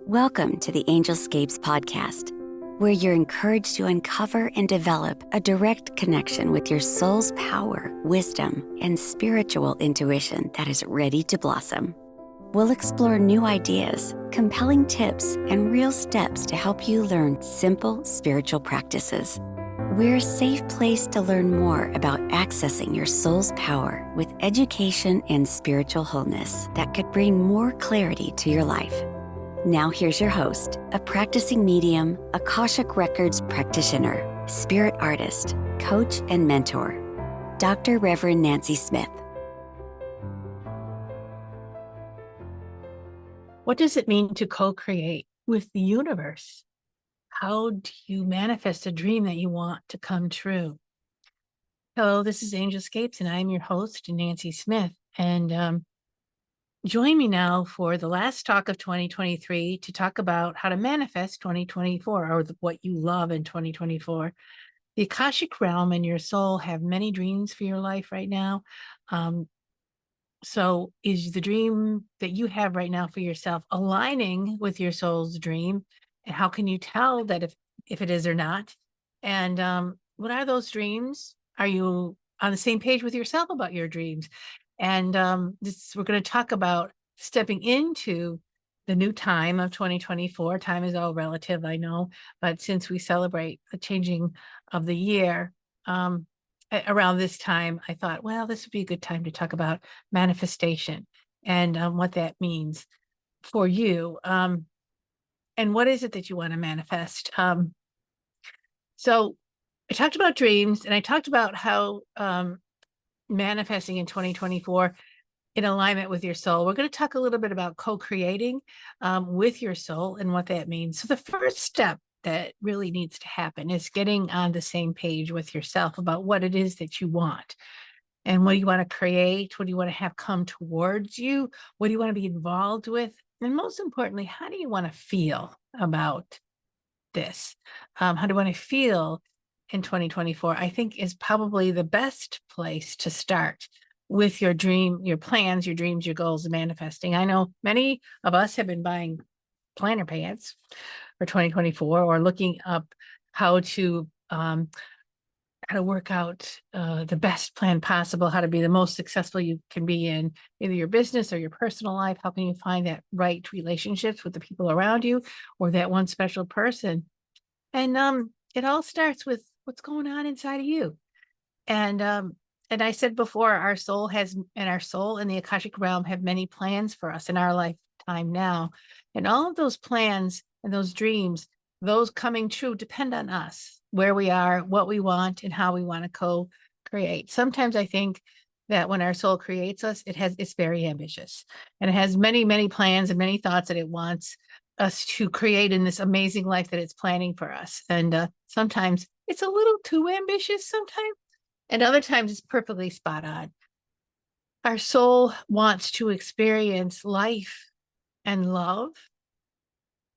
Welcome to the Angelscapes podcast, where you're encouraged to uncover and develop a direct connection with your soul's power, wisdom, and spiritual intuition that is ready to blossom. We'll explore new ideas, compelling tips, and real steps to help you learn simple spiritual practices. We're a safe place to learn more about accessing your soul's power with education and spiritual wholeness that could bring more clarity to your life. Now here's your host, a practicing medium, Akashic Records practitioner, spirit artist, coach, and mentor, Dr. Reverend Nancy Smith. What does it mean to co-create with the universe? How do you manifest a dream that you want to come true? Hello, this is Angelscapes, and I'm your host, Nancy Smith. And join me now for the last talk of 2023 to talk about how to manifest 2024, or what you love in 2024. The Akashic realm and your soul have many dreams for your life right now. So is the dream that you have right now for yourself aligning with your soul's dream? And how can you tell that if it is or not? And what are those dreams? Are you on the same page with yourself about your dreams? And we're going to talk about stepping into the new time of 2024. Time is all relative, I know, but since we celebrate the changing of the year, around this time, I thought, well, this would be a good time to talk about manifestation and what that means for you. And what is it that you want to manifest? So I talked about dreams, and I talked about how manifesting in 2024 in alignment with your soul. We're going to talk a little bit about co-creating with your soul and what that means. So the first step that really needs to happen is getting on the same page with yourself about what it is that you want and what do you want to create, what do you want to have come towards you, what do you want to be involved with, and most importantly, how do you want to feel about this? How do you want to feel in 2024? I think is probably the best place to start with your dream, your plans, your dreams, your goals, and manifesting. I know many of us have been buying planner pants for 2024, or looking up how to work out the best plan possible, how to be the most successful you can be in either your business or your personal life. How can you find that right relationships with the people around you, or that one special person? And it all starts with what's going on inside of you. And I said before, our soul and the Akashic realm have many plans for us in our lifetime now. And all of those plans and those dreams, those coming true, depend on us, where we are, what we want, and how we want to co-create. Sometimes I think that when our soul creates us, it's very ambitious, and it has many, many plans and many thoughts that it wants us to create in this amazing life that it's planning for us. And sometimes it's a little too ambitious sometimes, and other times it's perfectly spot on. Our soul wants to experience life and love,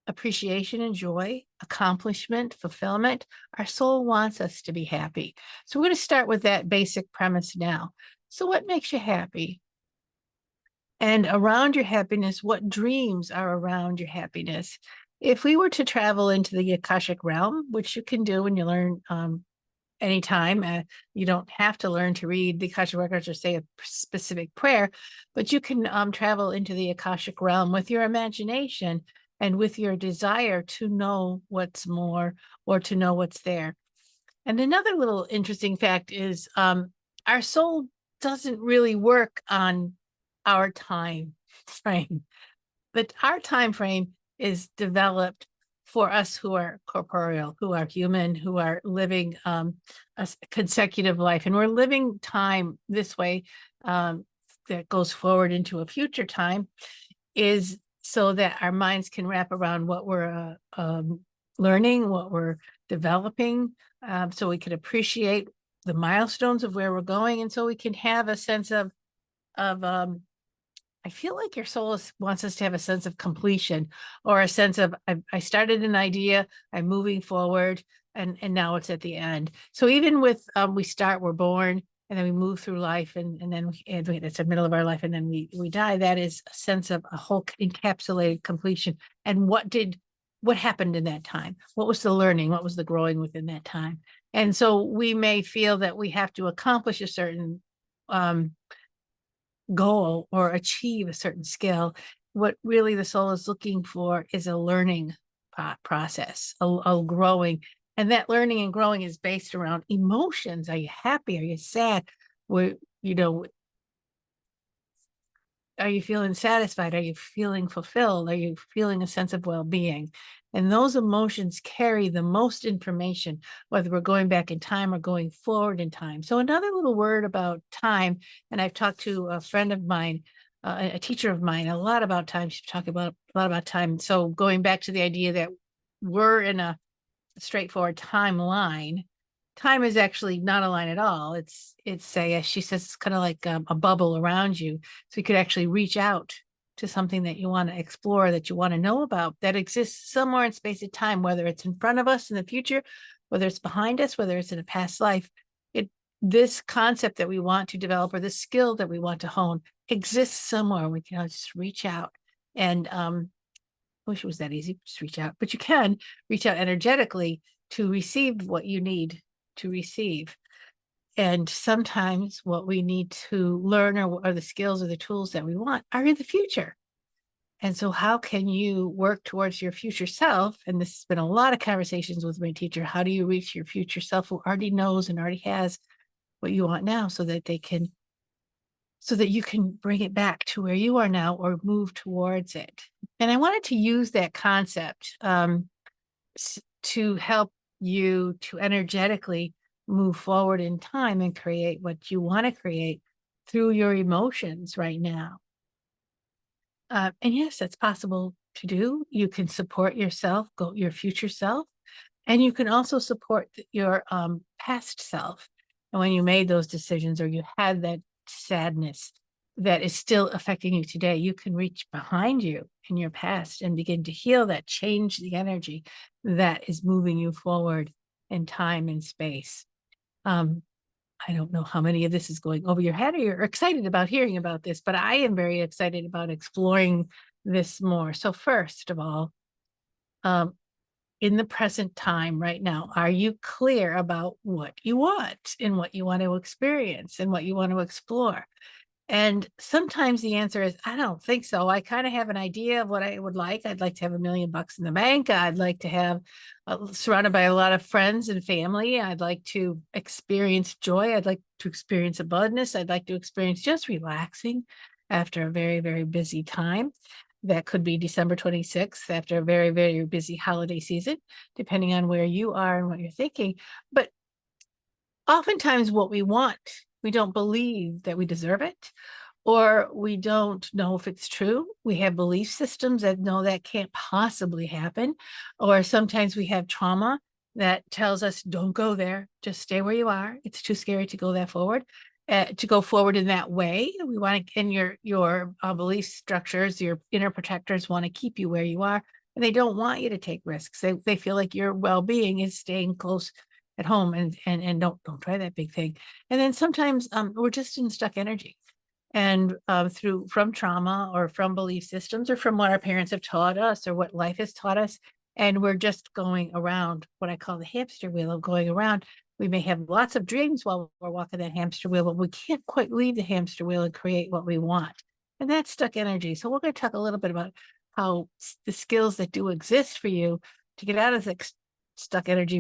appreciation and joy, accomplishment, fulfillment. Our soul wants us to be happy. So we're going to start with that basic premise now. So what makes you happy? And around your happiness, what dreams are around your happiness? If we were to travel into the Akashic realm, which you can do when you learn anytime, you don't have to learn to read the Akashic records or say a specific prayer, but you can travel into the Akashic realm with your imagination and with your desire to know what's more, or to know what's there. And another little interesting fact is our soul doesn't really work on our time frame, but our time frame is developed for us who are corporeal, who are human, who are living a consecutive life. And we're living time this way that goes forward into a future time, is so that our minds can wrap around what we're learning, what we're developing, so we can appreciate the milestones of where we're going. And so we can have a sense of I feel like your soul wants us to have a sense of completion, or a sense of, I started an idea, I'm moving forward, and now it's at the end. So even with we're born, and then we move through life, and then it's the middle of our life, and then we die. That is a sense of a whole encapsulated completion. And what happened in that time? What was the learning? What was the growing within that time? And so we may feel that we have to accomplish a certain goal or achieve a certain skill. What really the soul is looking for is a learning process, a growing. And that learning and growing is based around emotions. Are you happy? Are you sad? Where, are you feeling satisfied? Are you feeling fulfilled? Are you feeling a sense of well-being? And those emotions carry the most information, whether we're going back in time or going forward in time. So another little word about time, and I've talked to a friend of mine, a teacher of mine, a lot about time. She's talking about a lot about time. So going back to the idea that we're in a straightforward timeline. Time is actually not a line at all. It's she says it's kind of like a bubble around you. So you could actually reach out to something that you want to explore, that you want to know about, that exists somewhere in space and time, whether it's in front of us in the future, whether it's behind us, whether it's in a past life. This concept that we want to develop, or this skill that we want to hone, exists somewhere. We can just reach out. And I wish it was that easy. Just reach out, but you can reach out energetically to receive what you need to receive. And sometimes what we need to learn, or the skills or the tools that we want, are in the future. And so how can you work towards your future self? And this has been a lot of conversations with my teacher. How do you reach your future self who already knows and already has what you want now, so that you can bring it back to where you are now, or move towards it? And I wanted to use that concept to help you to energetically move forward in time and create what you want to create through your emotions right now. And yes, that's possible to do. You can support yourself, your future self, and you can also support your past self. And when you made those decisions, or you had that sadness that is still affecting you today, you can reach behind you in your past and begin to heal that, change the energy that is moving you forward in time and space. I don't know how many of this is going over your head, or you're excited about hearing about this, but I am very excited about exploring this more. So first of all, in the present time right now, are you clear about what you want and what you want to experience and what you want to explore? And sometimes the answer is, I don't think so. I kind of have an idea of what I would like. I'd like to have $1 million in the bank. I'd like to have surrounded by a lot of friends and family. I'd like to experience joy. I'd like to experience abundance. I'd like to experience just relaxing after a very, very busy time. That could be December 26th after a very, very busy holiday season, depending on where you are and what you're thinking. But oftentimes what we want, we don't believe that we deserve it, or we don't know if it's true. We have belief systems that know that can't possibly happen. Or sometimes we have trauma that tells us, don't go there, just stay where you are. It's too scary to go that forward. To go forward in that way, we want to, and your belief structures, your inner protectors want to keep you where you are, and they don't want you to take risks. They feel like your well-being is staying close at home, and don't try that big thing. And then sometimes we're just in stuck energy, and from trauma, or from belief systems, or from what our parents have taught us, or what life has taught us, and we're just going around what I call the hamster wheel of going around. We may have lots of dreams while we're walking that hamster wheel, but we can't quite leave the hamster wheel and create what we want. And that's stuck energy. So we're going to talk a little bit about how the skills that do exist for you to get out of the stuck energy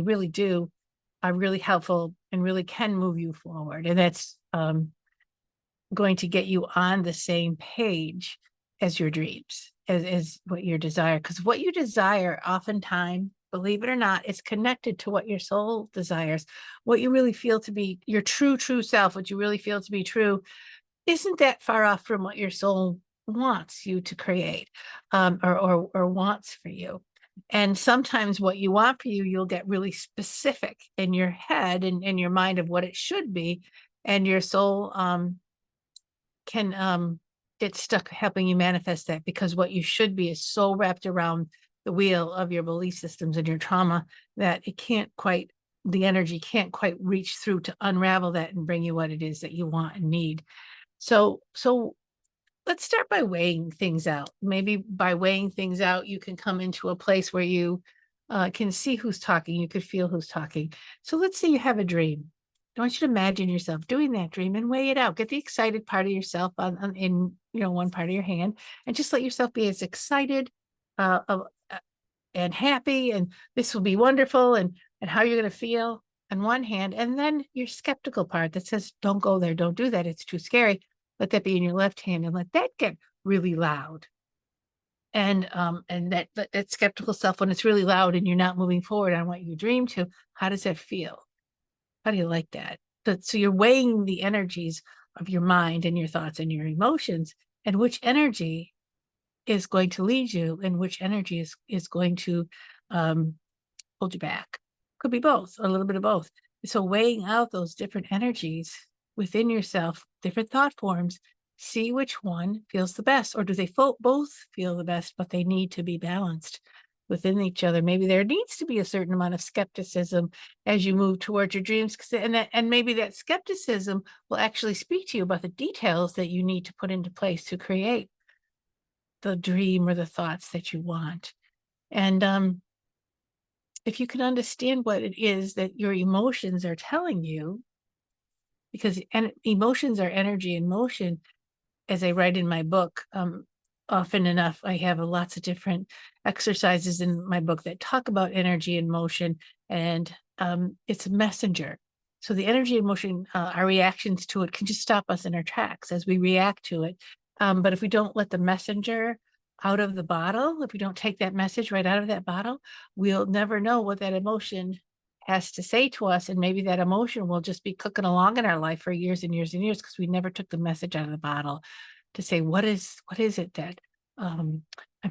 are really helpful and really can move you forward. And that's going to get you on the same page as your dreams, as what you desire. Because what you desire, oftentimes, believe it or not, is connected to what your soul desires. What you really feel to be your true self, what you really feel to be true, isn't that far off from what your soul wants you to create, or wants for you. And sometimes what you want for you, you'll get really specific in your head and in your mind of what it should be. And your soul can get stuck helping you manifest that, because what you should be is so wrapped around the wheel of your belief systems and your trauma that it can't quite the energy can't quite reach through to unravel that and bring you what it is that you want and need. So let's start by weighing things out. Maybe by weighing things out, you can come into a place where you can see who's talking. You could feel who's talking. So let's say you have a dream. I want you to imagine yourself doing that dream and weigh it out. Get the excited part of yourself in one part of your hand, and just let yourself be as excited uh, uh, and happy, and this will be wonderful, and how you're going to feel on one hand, and then your skeptical part that says, "Don't go there, don't do that. It's too scary." Let that be in your left hand, and let that get really loud. And that skeptical self, when it's really loud and you're not moving forward on what you dream to, how does that feel? How do you like that? So you're weighing the energies of your mind and your thoughts and your emotions, and which energy is going to lead you, and which energy is going to um, hold you back. Could be both, a little bit of both. So weighing out those different energies within yourself, different thought forms, see which one feels the best, or do they both feel the best, but they need to be balanced within each other. Maybe there needs to be a certain amount of skepticism as you move towards your dreams, and maybe that skepticism will actually speak to you about the details that you need to put into place to create the dream or the thoughts that you want. And if you can understand what it is that your emotions are telling you, because emotions are energy in motion, as I write in my book, often enough, I have lots of different exercises in my book that talk about energy in motion, and it's a messenger. So the energy in motion, our reactions to it can just stop us in our tracks as we react to it. But if we don't let the messenger out of the bottle, if we don't take that message right out of that bottle, we'll never know what that emotion has to say to us. And maybe that emotion will just be cooking along in our life for years and years and years, because we never took the message out of the bottle to say, what is it that I'm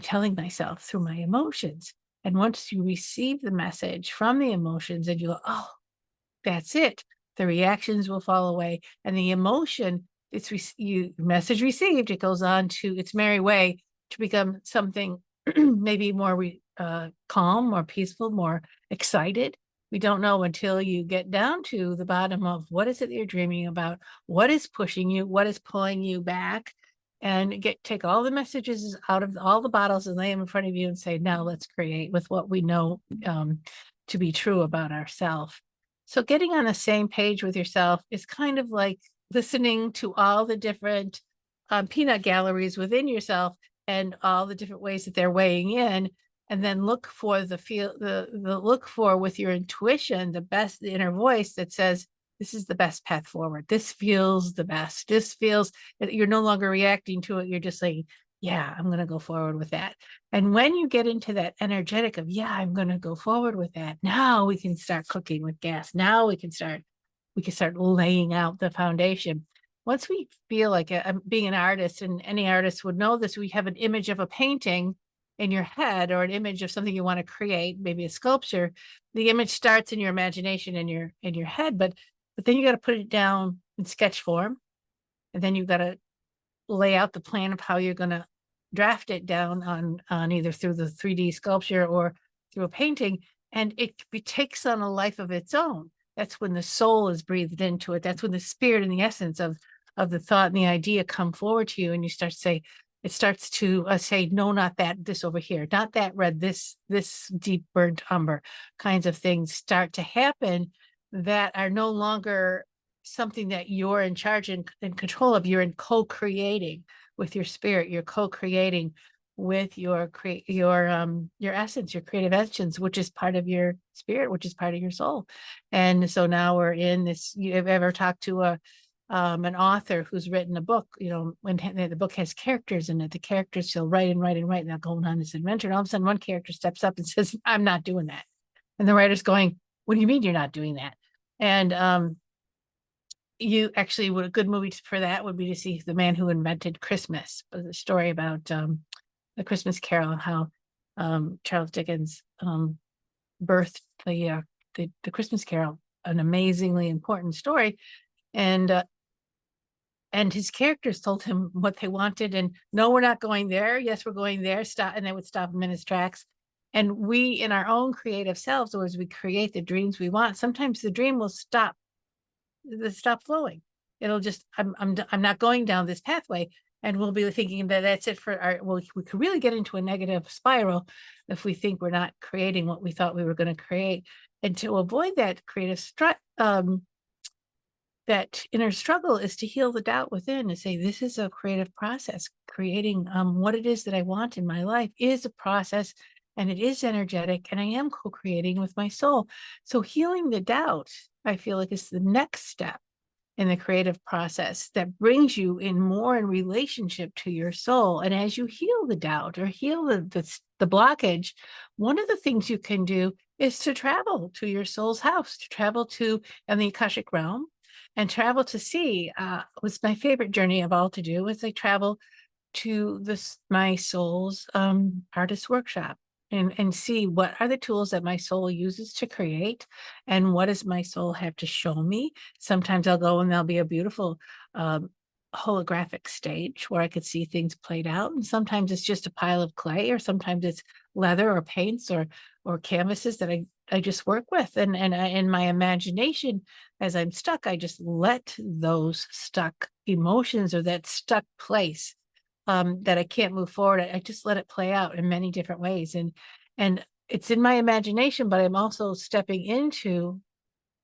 telling myself through my emotions? And once you receive the message from the emotions, and you go, oh, that's it, the reactions will fall away, and the emotion, message received, it goes on to its merry way to become something maybe more calm, more peaceful, more excited. We don't know until you get down to the bottom of what is it that you're dreaming about, what is pushing you, what is pulling you back, and take all the messages out of all the bottles and lay them in front of you and say, now let's create with what we know to be true about ourselves. So getting on the same page with yourself is kind of like listening to all the different peanut galleries within yourself and all the different ways that they're weighing in, and then look for look for with your intuition, the inner voice that says, this is the best path forward. This feels the best. This feels that you're no longer reacting to it. You're just saying, yeah, I'm going to go forward with that. And when you get into that energetic of, yeah, I'm going to go forward with that, now we can start cooking with gas. Now we can start laying out the foundation. Once we feel like being an artist, and any artist would know this, we have an image of a painting in your head, or an image of something you want to create, maybe a sculpture. The image starts in your imagination, in your head, but then you got to put it down in sketch form, and then you've got to lay out the plan of how you're going to draft it down on either through the 3D sculpture or through a painting, and it takes on a life of its own. That's when the soul is breathed into it. That's when the spirit and the essence of the thought and the idea come forward to you, and you start to say, it starts to say, no, not that, this over here, not that red, this deep burnt umber, kinds of things start to happen that are no longer something that you're in charge and in control of. You're in co-creating with your spirit. You're co-creating with your essence, your creative essence, which is part of your spirit, which is part of your soul. And so now we're in this. You've ever talked to an author who's written a book, when the book has characters in it, the characters will write and write and write, and they're going on this adventure. And all of a sudden one character steps up and says, I'm not doing that. And the writer's going, what do you mean you're not doing that? And you actually, a good movie for that would be to see The Man Who Invented Christmas, the story about the Christmas Carol, and how Charles Dickens birthed the Christmas Carol, an amazingly important story. And his characters told him what they wanted, and no, we're not going there. Yes, we're going there. Stop, and they would stop him in his tracks. And we, in our own creative selves, or as we create the dreams we want, sometimes the dream will stop flowing. It'll just, I'm not going down this pathway. And we'll be thinking that that's it for our, well, we could really get into a negative spiral if we think we're not creating what we thought we were going to create. And to avoid that creative that inner struggle is to heal the doubt within, to say, this is a creative process. Creating what it is that I want in my life is a process, and it is energetic, and I am co-creating with my soul. So healing the doubt, I feel like, is the next step in the creative process that brings you in more in relationship to your soul. And as you heal the doubt or heal the blockage, one of the things you can do is to travel to your soul's house, to travel to in the Akashic realm, and travel to see. Was my favorite journey of all to do was I travel to this my soul's artist workshop, and see what are the tools that my soul uses to create, and what does my soul have to show me. Sometimes I'll go and there'll be a beautiful holographic stage where I could see things played out, and sometimes it's just a pile of clay, or sometimes it's leather or paints or canvases that I just work with, and in my imagination, as I'm stuck, I just let those stuck emotions or that stuck place that I can't move forward. I just let it play out in many different ways. And it's in my imagination, but I'm also stepping into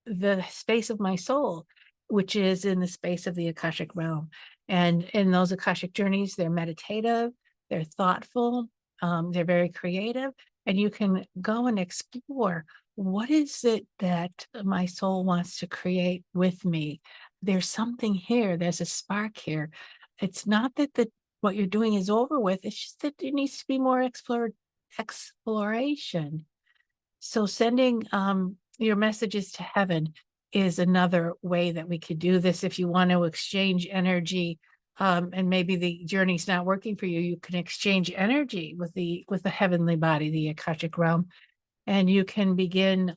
the space of my soul, which is in the space of the Akashic realm. And in those Akashic journeys, they're meditative, they're thoughtful, they're very creative, and you can go and explore, what is it that my soul wants to create with me? There's something here, there's a spark here. It's not that what you're doing is over with, it's just that there needs to be more exploration. So sending your messages to heaven is another way that we could do this. If you want to exchange energy, and maybe the journey's not working for you, you can exchange energy with the heavenly body, the Akashic realm, and you can begin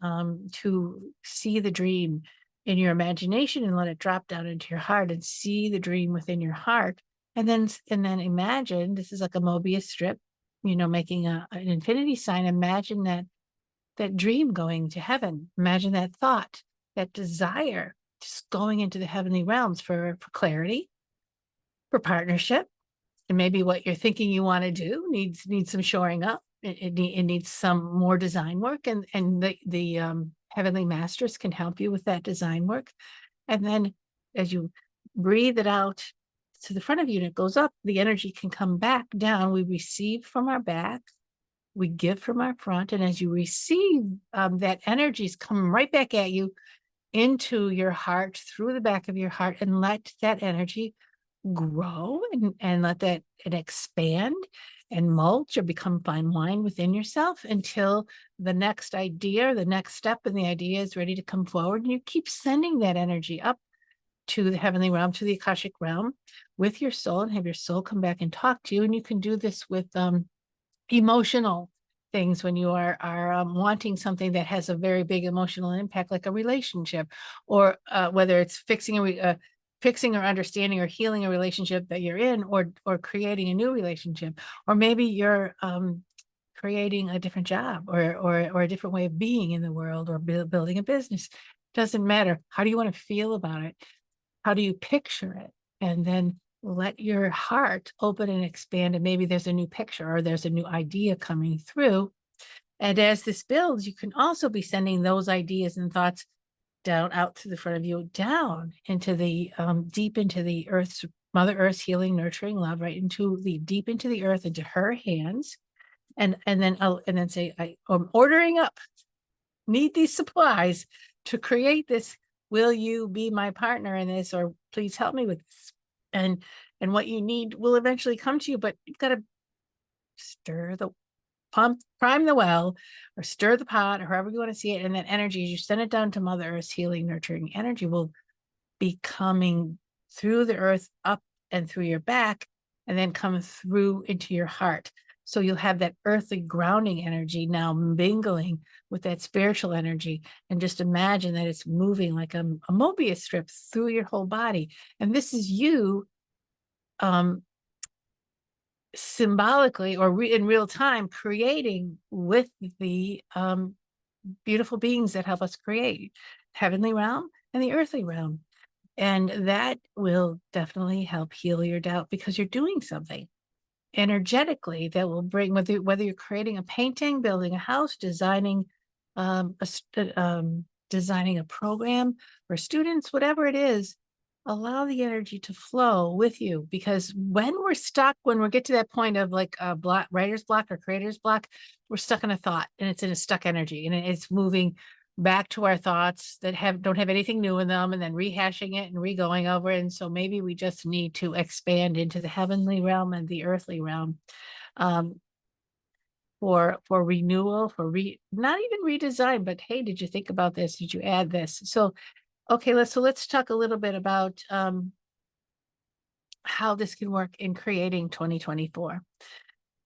to see the dream in your imagination and let it drop down into your heart, and see the dream within your heart, and then imagine, this is like a Mobius strip, making an infinity sign. Imagine that dream going to heaven. Imagine that thought, that desire, just going into the heavenly realms for clarity, for partnership, and maybe what you're thinking you want to do needs some shoring up. It needs some more design work, and the heavenly masters can help you with that design work. And then as you breathe it out to the front of you and it goes up, the energy can come back down. We receive from our back, we give from our front, and as you receive, that energy is coming right back at you into your heart, through the back of your heart, and let that energy grow, and let that it expand and mulch or become fine wine within yourself until the next idea, the next step in the idea is ready to come forward. And you keep sending that energy up to the heavenly realm, to the Akashic realm, with your soul, and have your soul come back and talk to you. And you can do this with emotional things when you are wanting something that has a very big emotional impact, like a relationship, or whether it's fixing or understanding or healing a relationship that you're in, or creating a new relationship, or maybe you're creating a different job, or a different way of being in the world, or building a business. Doesn't matter. How do you want to feel about it? How do you picture it? And then let your heart open and expand, and maybe there's a new picture or there's a new idea coming through. And as this builds, you can also be sending those ideas and thoughts down out to the front of you, down into the deep into the Mother Earth's healing, nurturing love, right into the deep into the earth, into her hands. And then say, I'm ordering up, need these supplies to create this. Will you be my partner in this, or please help me with this? And what you need will eventually come to you, but you've got to prime the well, or stir the pot, or however you want to see it. And that energy, as you send it down to Mother Earth's healing, nurturing energy, will be coming through the earth, up and through your back, and then come through into your heart. So you'll have that earthly grounding energy now mingling with that spiritual energy. And just imagine that it's moving like a Mobius strip through your whole body. And this is you symbolically or in real time creating with the beautiful beings that help us create heavenly realm and the earthly realm. And that will definitely help heal your doubt because you're doing something energetically that will bring, whether you're creating a painting, building a house, designing a program for students, whatever it is, allow the energy to flow with you. Because when we get to that point of like a writer's block or creator's block, we're stuck in a thought and it's in a stuck energy and it's moving back to our thoughts that don't have anything new in them and then rehashing it and re-going over it. And so maybe we just need to expand into the heavenly realm and the earthly realm, um, for renewal, not even redesign, but hey, did you think about this? Did you add this? So okay, let's talk a little bit about how this can work in creating 2024.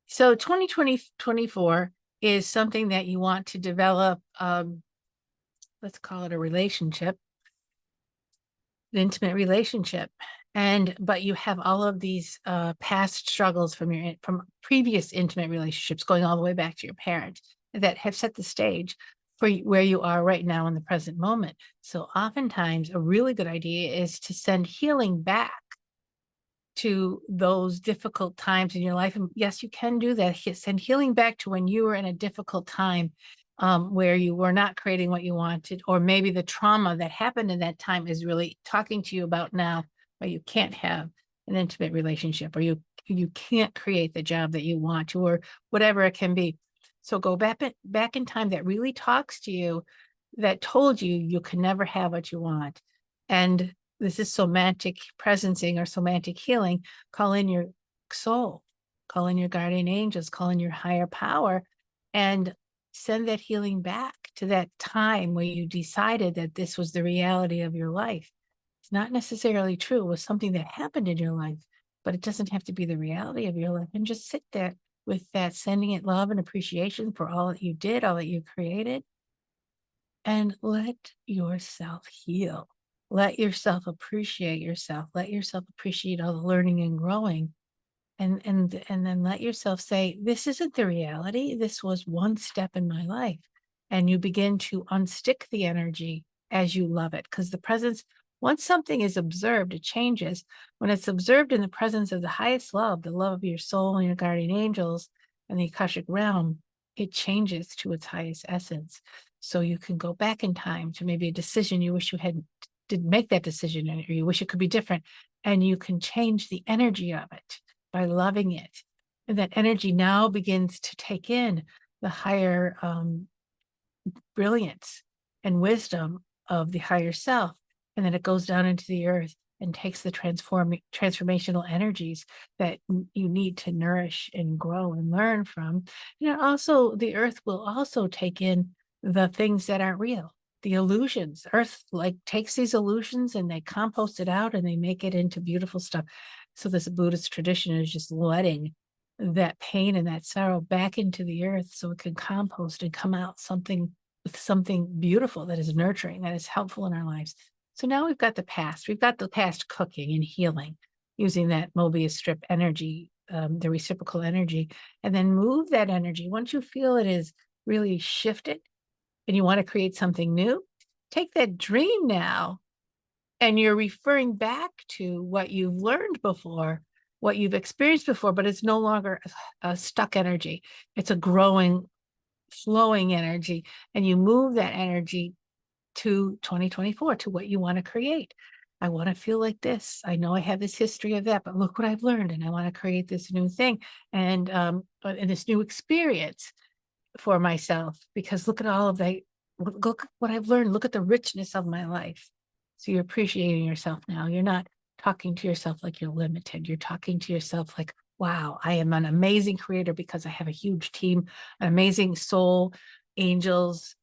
So 2024 is something that you want to develop, let's call it a relationship, an intimate relationship. But you have all of these past struggles from previous intimate relationships going all the way back to your parents that have set the stage for where you are right now in the present moment. So oftentimes a really good idea is to send healing back to those difficult times in your life. And yes, you can do that. Send healing back to when you were in a difficult time, where you were not creating what you wanted, or maybe the trauma that happened in that time is really talking to you about now, where you can't have an intimate relationship, or you can't create the job that you want to, or whatever it can be. So go back in time that really talks to you, that told you you can never have what you want. And this is somatic presencing or somatic healing. Call in your soul, call in your guardian angels, call in your higher power, and send that healing back to that time where you decided that this was the reality of your life. It's not necessarily true. It was something that happened in your life, but it doesn't have to be the reality of your life. And just sit there with that, sending it love and appreciation for all that you did, all that you created, and let yourself heal. Let yourself appreciate yourself. Let yourself appreciate all the learning and growing. And then let yourself say, this isn't the reality. This was one step in my life. And you begin to unstick the energy as you love it. Because the presence, once something is observed, it changes. When it's observed in the presence of the highest love, the love of your soul and your guardian angels and the Akashic realm, it changes to its highest essence. So you can go back in time to maybe a decision you wish you didn't make that decision, or you wish it could be different, and you can change the energy of it by loving it. And that energy now begins to take in the higher brilliance and wisdom of the higher self. And then it goes down into the earth and takes the transformational energies that you need to nourish and grow and learn from. Also, the earth will also take in the things that aren't real, the illusions. Earth takes these illusions and they compost it out and they make it into beautiful stuff. So this Buddhist tradition is just letting that pain and that sorrow back into the earth so it can compost and come out with something beautiful that is nurturing, that is helpful in our lives. So now we've got the past. We've got the past cooking and healing using that Mobius strip energy, the reciprocal energy, and then move that energy. Once you feel it is really shifted and you want to create something new, take that dream now and you're referring back to what you've learned before, what you've experienced before, but it's no longer a stuck energy. It's a growing, flowing energy. And you move that energy to 2024, to what you want to create. I want to feel like this. I know I have this history of that, but look what I've learned. And I want to create this new thing and this new experience for myself, because look at all of that. Look what I've learned. Look at the richness of my life. So you're appreciating yourself now. You're not talking to yourself like you're limited. You're talking to yourself like, wow, I am an amazing creator because I have a huge team, an amazing soul, angels,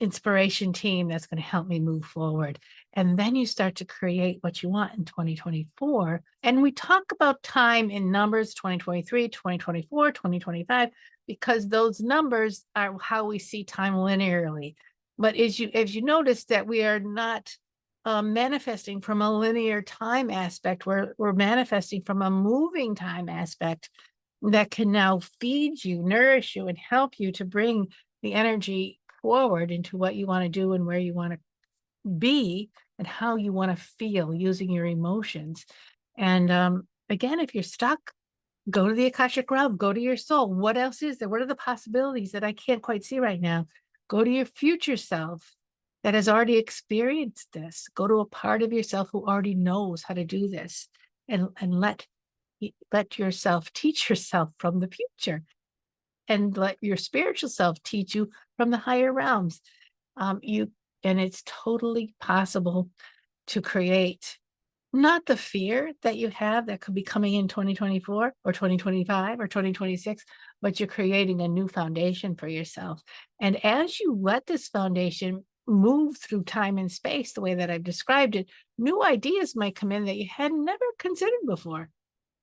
inspiration team that's going to help me move forward. And then you start to create what you want in 2024. And we talk about time in numbers, 2023, 2024, 2025, because those numbers are how we see time linearly. But as you notice that we are not manifesting from a linear time aspect. We're manifesting from a moving time aspect that can now feed you, nourish you, and help you to bring the energy forward into what you want to do and where you want to be and how you want to feel using your emotions. And again, if you're stuck, go to the Akashic realm, go to your soul. What else is there? What are the possibilities that I can't quite see right now? Go to your future self that has already experienced this. Go to a part of yourself who already knows how to do this, and let yourself teach yourself from the future, and let your spiritual self teach you from the higher realms. You and it's totally possible to create not the fear that you have that could be coming in 2024 or 2025 or 2026, but you're creating a new foundation for yourself. And as you let this foundation move through time and space the way that I've described it, new ideas might come in that you had never considered before.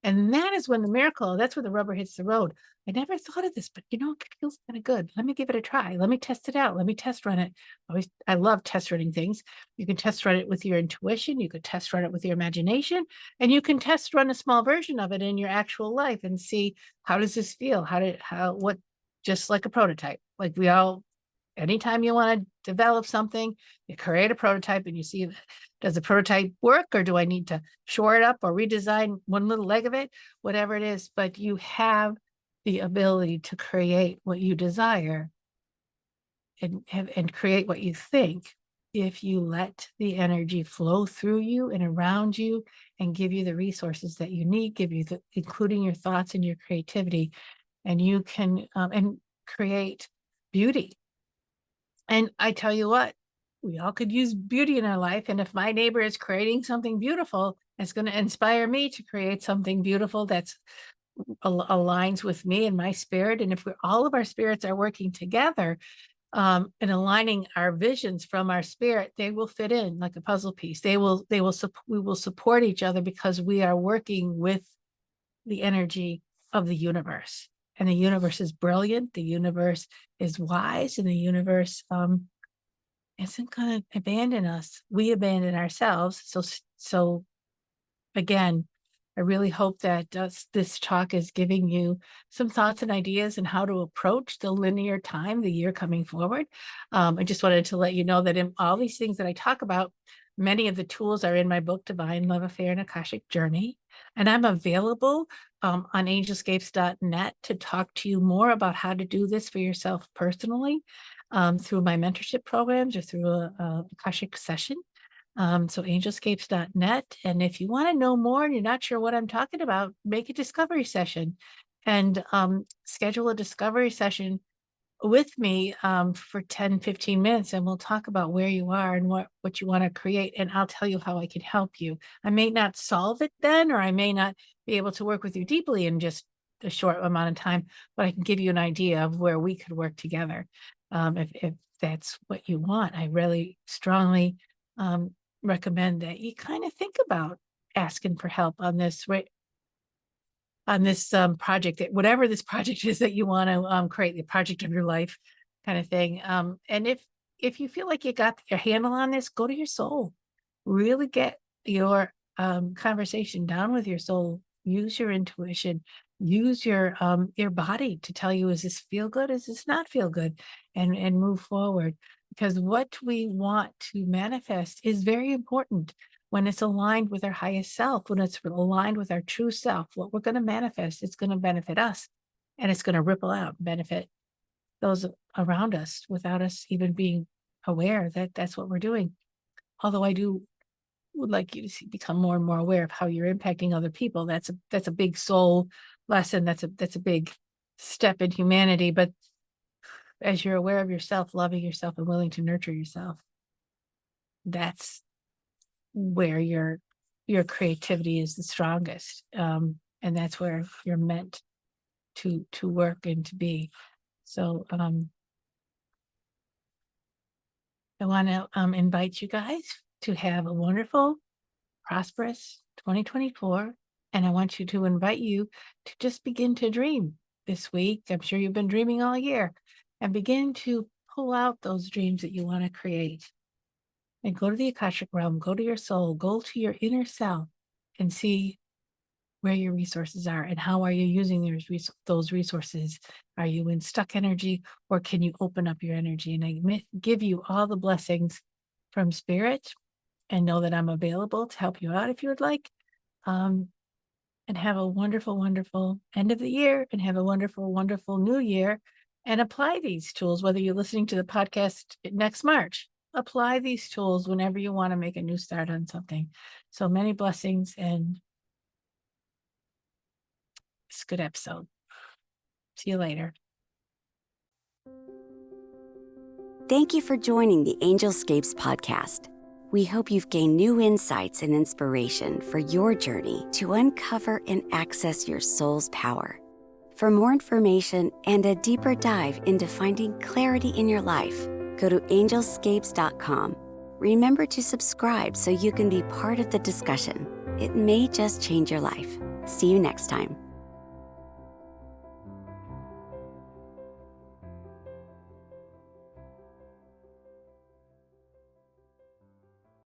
And that is when the miracle, that's when the rubber hits the road. I never thought of this, but it feels kind of good. Let me give it a try. Let me test it out. Let me test run it. I love test running things. You can test run it with your intuition. You could test run it with your imagination, and you can test run a small version of it in your actual life and see, how does this feel? What, just like a prototype. Like we all, anytime you want to develop something, you create a prototype and you see, does the prototype work, or do I need to shore it up or redesign one little leg of it, whatever it is. But you have the ability to create what you desire and create what you think if you let the energy flow through you and around you and give you the resources that you need, including your thoughts and your creativity, and you can and create beauty. And I tell you what, we all could use beauty in our life. And if my neighbor is creating something beautiful, it's going to inspire me to create something beautiful that's aligns with me and my spirit. And if all of our spirits are working together and aligning our visions from our spirit, they will fit in like a puzzle piece. We will support each other because we are working with the energy of the universe. And the universe is brilliant. The universe is wise, and the universe isn't going to abandon us. We abandon ourselves. So again, I really hope that this talk is giving you some thoughts and ideas on how to approach the linear time, the year coming forward. I just wanted to let you know that in all these things that I talk about, many of the tools are in my book, Divine Love Affair and Akashic Journey. And I'm available on angelscapes.net to talk to you more about how to do this for yourself personally through my mentorship programs or through a Akashic session. So angelscapes.net. And if you want to know more and you're not sure what I'm talking about, make a discovery session and schedule a discovery session with me for 10-15 minutes, and we'll talk about where you are and what you want to create, and I'll tell you how I can help you. I may not solve it then, or I may not be able to work with you deeply in just a short amount of time, but I can give you an idea of where we could work together if that's what you want. I really strongly recommend that you kind of think about asking for help on this, right? On this project, whatever this project is that you want to create, the project of your life kind of thing. And if you feel like you got your handle on this, go to your soul. Really get your conversation down with your soul. Use your intuition. Use your body to tell you, is this feel good? Is this not feel good? And move forward. Because what we want to manifest is very important. When it's aligned with our highest self, when it's aligned with our true self, what we're going to manifest, it's going to benefit us, and it's going to ripple out, benefit those around us without us even being aware that that's what we're doing. Although I would like you to become more and more aware of how you're impacting other people. That's a big soul lesson. That's a big step in humanity. But as you're aware of yourself, loving yourself, and willing to nurture yourself, that's where your creativity is the strongest, and that's where you're meant to work and to be. So I want to invite you guys to have a wonderful, prosperous 2024, and I want you to invite you to just begin to dream this week. I'm sure you've been dreaming all year, and begin to pull out those dreams that you want to create. and go to the Akashic realm, go to your soul, go to your inner self and see where your resources are and how are you using those resources. Are you in stuck energy, or can you open up your energy? And I give you all the blessings from spirit, and know that I'm available to help you out if you would like. And have a wonderful, wonderful end of the year, and have a wonderful, wonderful new year, and apply these tools, whether you're listening to the podcast next March. Apply these tools whenever you want to make a new start on something. So many blessings, and it's a good episode. See you later. Thank you for joining the Angelscapes podcast. We hope you've gained new insights and inspiration for your journey to uncover and access your soul's power. For more information and a deeper dive into finding clarity in your life, go to angelscapes.com. Remember to subscribe so you can be part of the discussion. It may just change your life. See you next time.